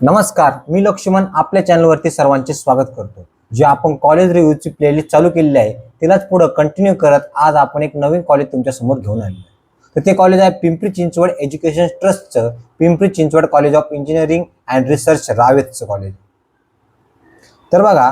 नमस्कार, मी लक्ष्मण आपल्या चॅनलवरती सर्वांचे स्वागत करतो. जे आपण कॉलेज रिव्ह्यूची प्लेलिस्ट चालू केलेली आहे तिलाच पुढे कंटिन्यू करत आज आपण एक नवीन कॉलेज तुमच्या समोर घेऊन आलो. तर ते कॉलेज आहे पिंपरी चिंचवड एज्युकेशन ट्रस्टचं Pimpri Chinchwad college of engineering and research रावेतचं कॉलेज. तर बघा,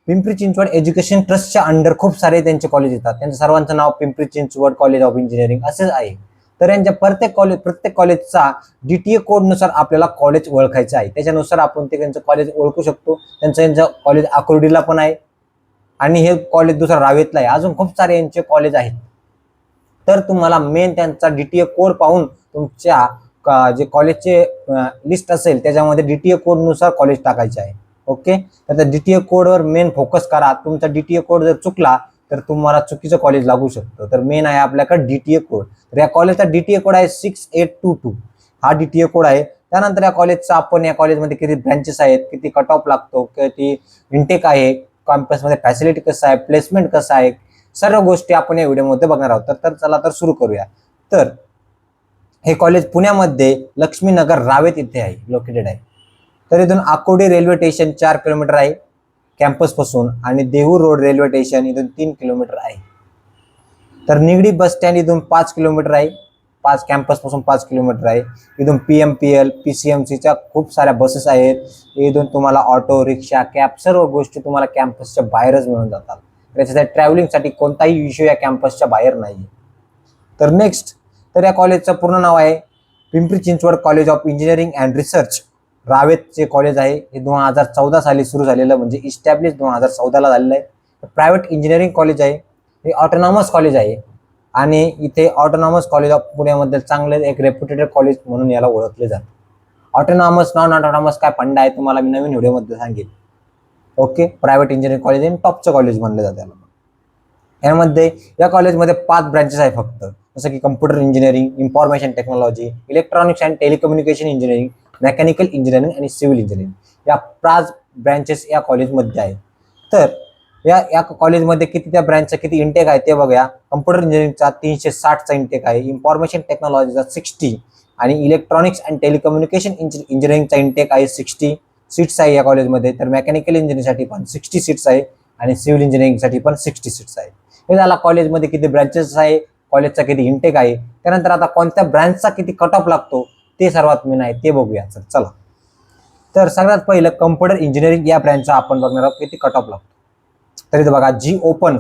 पिंपरी चिंचवड एज्युकेशन ट्रस्टच्या अंडर खूप सारे त्यांचे कॉलेज येतात. त्यांचं सर्वांचं नाव Pimpri Chinchwad college of engineering असेच आहे. तर यांच्या प्रत्येक कॉलेजचा DTA कोडनुसार आपल्याला कॉलेज ओळखायचं आहे. त्याच्यानुसार आपण ते त्यांचं कॉलेज ओळखू शकतो. यांचं कॉलेज आकुर्डीला पण आहे आणि हे कॉलेज दुसरा रावेतला आहे. अजून खूप सारे यांचे कॉलेज आहेत. तर तुम्हाला मेन त्यांचा DTA कोड पाहून तुमच्या जे कॉलेजचे लिस्ट असेल त्याच्यामध्ये DTA कोडनुसार कॉलेज टाकायचे आहे. ओके, तर त्या DTA कोडवर मेन फोकस करा. तुमचा DTA कोड जर चुकला तर तुम्हाला चुकीचं कॉलेज लागू शकतं. तर मेन आहे आपल्याकडे DTA कोड. तर या कॉलेजचा DTA कोड आहे 6822. हा DTA कोड आहे. त्यानंतर या कॉलेजचा आपण या कॉलेजमध्ये किती ब्रँचेस आहेत, किती कट ऑफ लागतो, किती इंटेक आहे, कॅम्पसमध्ये फॅसिलिटी कसं आहे, प्लेसमेंट कसं आहे, सर्व गोष्टी आपण या व्हिडिओमध्ये बघणार आहोत. तर चला तर सुरू करूया. तर हे कॉलेज पुण्यामध्ये लक्ष्मीनगर रावेत इथे आहे, लोकेटेड आहे. तर इथून आकुर्डी रेल्वे स्टेशन 4 किलोमीटर आहे कॅम्पस पासून आणि देहू रोड रेल्वे स्टेशन इथून 3 किलोमीटर आहे. तर निगडी बस स्टँड इथून 5 किलोमीटर आहे. कॅम्पस पासून 5 किलोमीटर आहे. इथून PMPL PCMCच्या खूप साऱ्या बसेस आहेत. इथून तुम्हाला ऑटो, रिक्षा, कॅब सर्व गोष्टी तुम्हाला कॅम्पसच्या बाहेरच मिळून जातात. त्याच्यासाठी ट्रॅव्हलिंगसाठी कोणताही इश्यू या कॅम्पसच्या बाहेर नाही. तर नेक्स्ट, तर या कॉलेजचं पूर्ण नाव आहे Pimpri Chinchwad college of engineering and research रावेतचे कॉलेज आहे. हे 2014 साली सुरू झालेलं, म्हणजे इस्टॅब्लिश 2014ला झालेलं आहे. प्रायव्हेट इंजिनिअरिंग कॉलेज आहे. हे ऑटोनॉमस कॉलेज आहे आणि इथे ऑटोनॉमस कॉलेज ऑफ पुण्यामध्ये चांगले एक रेप्युटेड कॉलेज म्हणून याला ओळखले जाते. ऑटोनॉमस नॉन ऑटोनॉमस काय फंडा आहे तुम्हाला मी नवीन व्हिडिओमध्ये सांगेन. ओके, प्रायव्हेट इंजिनिअरिंग कॉलेज आणि टॉपचं कॉलेज म्हणलं जातं याला. यामध्ये या कॉलेजमध्ये 5 ब्रँचेस आहे फक्त, जसं की computer engineering, information technology, electronics and telecommunication engineering, mechanical engineering आणि सिव्हिल इंजिनिअरिंग. या 5 ब्रँचेस या कॉलेजमध्ये आहेत. तर या कॉलेजमध्ये किती त्या ब्रँचचा किती इंटेक आहे ते बघूया. कम्प्युटर इंजिनिअरिंगचा 360चा इंटेक आहे, इन्फॉर्मेशन टेक्नॉलॉजीचा 60 आणि इलेक्ट्रॉनिक्स अँड टेलिकम्युनिकेशन इंजिनिअरिंगचा इंटेक आहे 60 सीट्स आहे या कॉलेजमध्ये. तर मेकॅनिकल इंजिनिअरिंगसाठी पण 60 सीट्स आहे आणि सिव्हिल इंजिनिअरिंगसाठी पण 60 सीट्स आहे. हे झाला कॉलेजमध्ये किती ब्रँचेस आहे, कॉलेजचा किती इंटेक आहे. त्यानंतर आता कोणत्या ब्रँचचा किती कट ऑफ लागतो ते सर्वात मेन आहे, ते बघूया. चला, तर सगळ्यात पहिलं कम्प्युटर इंजिनिअरिंग या ब्रँचचा आपण बघणार आहोत किती कट ऑफ लागतो. तर इथं बघा G ओपन,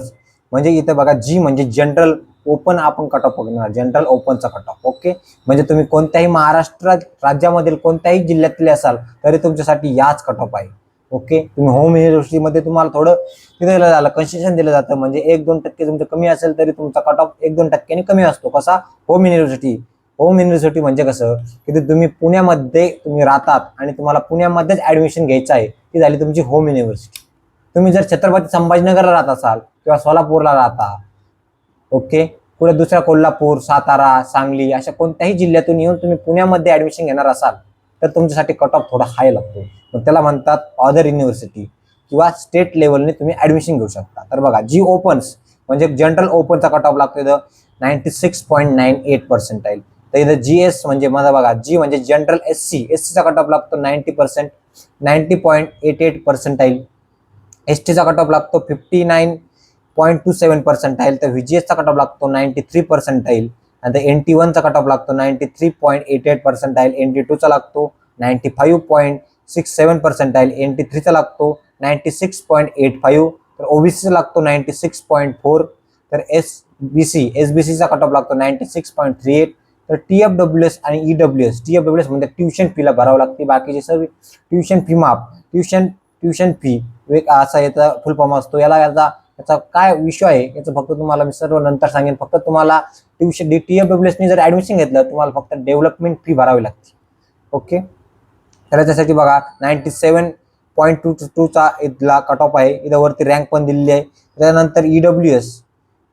म्हणजे इथं बघा G म्हणजे जनरल ओपन आपण कट ऑफ बघणार, जनरल ओपनचा कट ऑफ. ओके, म्हणजे तुम्ही कोणत्याही महाराष्ट्र राज्यामधील कोणत्याही जिल्ह्यातले असाल तरी तुमच्यासाठी याच कट ऑफ आहे. ओके, तुम्ही होम युनिव्हर्सिटीमध्ये तुम्हाला थोडं दिलं झालं, कन्सेशन दिलं जातं, म्हणजे 1-2% तुमचं कमी असेल तरी तुमचा कट ऑफ 1-2% कमी असतो. कसा? होम युनिव्हर्सिटी म्हणजे कसं की तुम्ही पुण्यामध्ये तुम्ही राहतात आणि तुम्हाला पुण्यामध्येच ऍडमिशन घ्यायचं आहे, ती झाली तुमची होम युनिव्हर्सिटी. तुम्ही जर छत्रपती संभाजीनगरला राहत असाल किंवा सोलापूरला राहता, ओके, पुढे दुसऱ्या कोल्हापूर, सातारा, सांगली अशा कोणत्याही जिल्ह्यातून येऊन तुम्ही पुण्यामध्ये ऍडमिशन घेणार असाल तर तुमच्यासाठी कट ऑफ थोडा हाय लागतो. मग त्याला म्हणतात अदर युनिव्हर्सिटी किंवा स्टेट लेवलने तुम्ही ऍडमिशन घेऊ शकता. तर बघा G ओपन्स म्हणजे जनरल ओपनचा कट ऑफ लागतो इथं 96.98%. तर इथं GS म्हणजे माझा बघा G म्हणजे जनरल SCचा कट ऑफ लागतो 90%, 90.88%. STचा कट ऑफ लागतो 59.27%. तर VGSचा कट ऑफ लागतो 93%. आणि NT1चा कट ऑफ लागतो 93.88%. NT2चा लागतो 95.67%. NT3चा लागतो 96.85. तर OBCचा लागतो 96.4. तर SBCचा कट ऑफ लागतो 96.38. तर TFWS आणि EWS, TFWS म्हणजे ट्युशन फीला भरावं लागते, बाकीचे सर्व ट्युशन फी माफ, ट्युशन फी असा याचा फुल फॉर्म असतो. याचा काय विषय आहे याचं फक्त तुम्हाला मी सर्व नंतर सांगेन. फक्त तुम्हाला TFWS जर ऍडमिशन घेतलं तुम्हाला फक्त डेव्हलपमेंट फी भरावी लागते. ओके, तर याच्यासाठी बघा 97.22चा इथला कट ऑफ आहे. इथं वरती रँक पण दिलेली आहे. त्यानंतर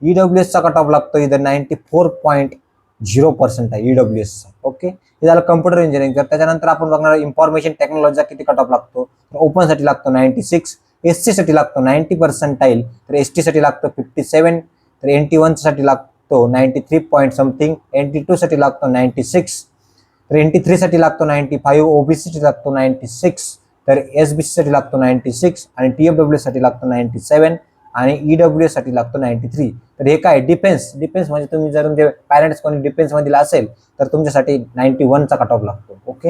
EWSचा कट ऑफ लागतो इथं 94.0% आहे EWSचा. ओके, हे झालं कम्प्युटर इंजिनिअरिंग. तर त्याच्यानंतर आपण बघणार इन्फॉर्मेशन टेक्नॉलॉजीचा किती कट ऑफ लागतो. तर ओपनसाठी लागतो 96, SC साठी लागतो 90%, तर ST साठी लागतो 57, तर NT1 साठी लागतो 93 पॉईंट समथिंग, NT2 साठी लागतो 96. तर NT3 साठी लागतो 95, ओबीसी साठी लागतो 96, तर SBC साठी लागतो 96 आणि TFW साठी लागतो 97 आणि EWS साठी लागतो 93. तर हे काय डिफेन्स म्हणजे तुम्ही जर तुमचे पॅरेंट्स कोणी डिफेन्स मध्ये असेल तर तुमच्यासाठी 91 चा कट ऑफ लागतो. ओके,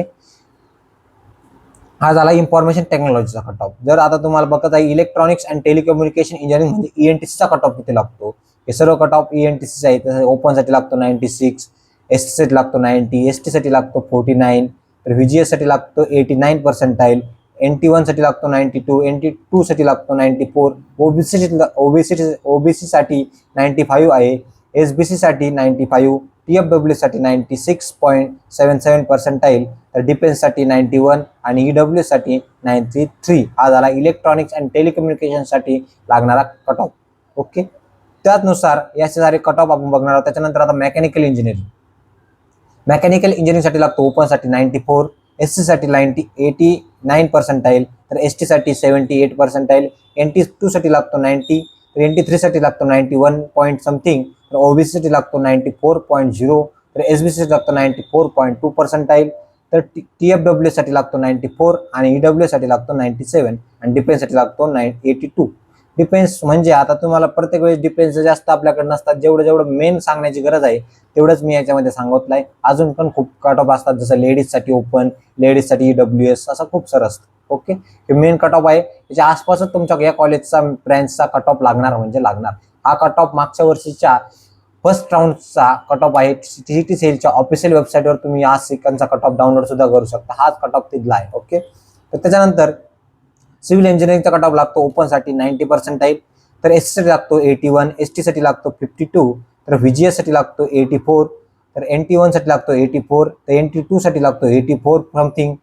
हा झाला इन्फॉर्मेशन टेक्नॉलॉजीचा कट ऑफ. जर आता तुम्हाला बघत आहे इलेक्ट्रॉनिक्स अँड टेलिकम्युनिकेशन इंजिनिअरिंग म्हणजे ENTC चा कट ऑफ किती लागतो. हे सर्व कट ऑफ ENTC आहे. तसं ओपन साठी लागतो 96, ST साठी लागतो 90, ST साठी लागतो 49, तर VGS साठी लागतो 89 पर्सेंटाईल, NT1 साठी लागतो 92, NT2 साठी लागतो 94, ओबीसी साठी 95 आहे, SBC साठी 95, TFW साठी 96.77 पर्सेंटाईल, तर डिफेन्स साठी 91 आणि EWS साठी 93. हा झाला इलेक्ट्रॉनिक्स अँड टेलिकम्युनिकेशन साठी लागणारा कट ऑफ. ओके, त्यानुसार याचे सारे कट ऑफ आपण बघणार आहोत. त्याच्यानंतर आता मेकॅनिकल इंजिनिअरिंग साठी लागतो ओपन साठी 94, SC साठी 89 पर्सेंटाईल, तर ST साठी 78 पर्सेंटाईल, NT2 साठी लागतो 90, तर NT3 साठी लागतो 91 पॉईंट समथिंग, तर ओबीसी साठी लागतो 94.0, तर SBC साठी लागतो 94.2 पर्सेंटाईल, तर TFW साठी लागतो 94 आणि EWS साठी लागतो 97 आणि डिफेन्स साठी लागतो 82. डिफेन्स म्हणजे आता तुम्हाला प्रत्येक वेळेस डिफेन्स जास्त आपल्याकडे नसतात. जेवढं मेन सांगण्याची गरज आहे तेवढंच मी याच्यामध्ये सांगितलं आहे. अजून पण खूप कट ऑफ असतात, जसं लेडीजसाठी ओपन, लेडीजसाठी EWS, असं खूप सारं असतं. ओके, हे मेन कट ऑफ आहे. त्याच्या आसपासच तुमच्या या कॉलेजचा ब्रँचचा कट ऑफ लागणार म्हणजे लागणार. हा कट ऑफ मागच्या वर्षीच्या फर्स्ट राऊंडचा कट ऑफ आहे. CET सेलच्या ऑफिशियल वेबसाईटवर तुम्ही आज सेकंडचा कट ऑफ डाउनलोड सुद्धा करू शकता. हाच कट ऑफ तिथला आहे. ओके, तर त्याच्यानंतर सिव्हिल इंजिनिअरिंगचा कट ऑफ लागतो ओपन साठी 90 पर्सेंटाईल, तर SC साठी लागतो 81, ST साठी लागतो 52, तर VGS साठी लागतो 84, तर NT1 साठी लागतो 84, तर NT2 साठी लागतो 84 समथिंग,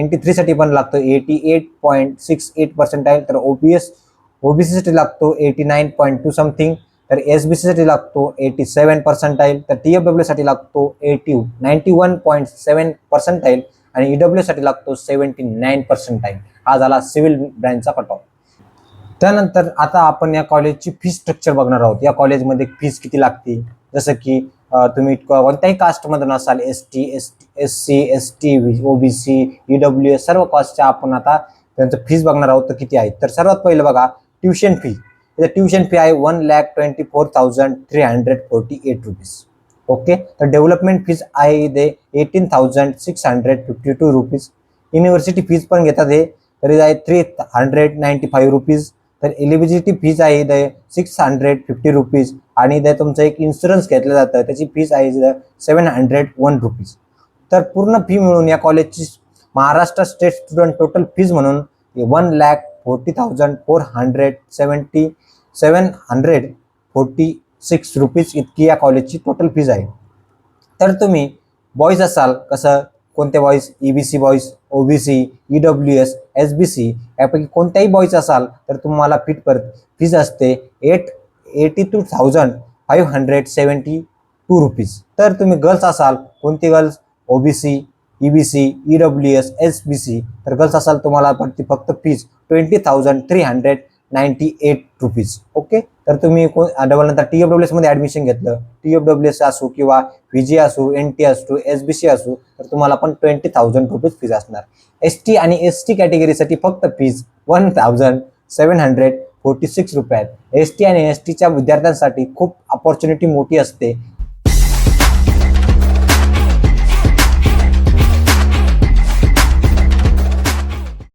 NT3 साठी पण लागतो 88.68 पर्सेंटाईल, तर ओबीसी साठी लागतो 89.2 समथिंग, तर SBC साठी लागतो 87 पर्सेंटाईल, तर TFW साठी लागतो 91.7 पर्सेंटाईल आणि EWS साठी लागतो 79 पर्सेंटाईल. हा झाला सिव्हिल ब्रँचचा कट ऑफ. त्यानंतर आता आपण या कॉलेजची फी स्ट्रक्चर बघणार आहोत. या कॉलेजमध्ये फीज किती लागते, जसं की तुम्ही कोणत्याही कास्टमधून असाल, ST, SC, ST, OBC, EWS सर्व कास्टच्या आपण आता त्यांचं फीज बघणार आहोत तर किती आहे. तर सर्वात पहिलं बघा ट्युशन फी. ट्युशन फी आहे 1,24,348 रुपीज. ओके, तर डेव्हलपमेंट फीज आहे इथे 18,652 रुपीज. युनिव्हर्सिटी फीज पण घेतात हे, तरी आहे 395 रुपीज. तर एलिजिबिलिटी फीज आहे इथे 650 रुपीज आणि इथे तुमचं एक इन्शुरन्स घेतलं जातं, त्याची फीज आहे 701 रुपीज. तर पूर्ण फी मिळून या कॉलेजची Maharashtra state student total fees म्हणून 1,40,746 रुपीज इतकी या कॉलेजची टोटल फीज आहे. तर तुम्ही बॉईज असाल, कसं कोणते boys, EBC boys, OBC, EWS, SBC यापैकी कोणत्याही बॉईज असाल तर तुम्हाला फीज असते 82,572 रुपीज. तर तुम्ही गर्ल्स असाल, कोणती girls, OBC, EBC, EWS, SBC, तर गर्ल्स असाल तुम्हाला पडते फक्त फीज 20,398 रुपीज. ओके, तर तुम्ही डबल नंतर TFWS मध्ये ऍडमिशन घेतलं, TFWS असो किंवा VG असो, NT असो, SBC असो, तर तुम्हाला पण 20,000 रुपीज फीज असणार. ST आणि ST कॅटेगरीसाठी फक्त फीज 1,746 रुपये आहेत. ST आणि STच्या विद्यार्थ्यांसाठी खूप अपॉर्च्युनिटी मोठी असते.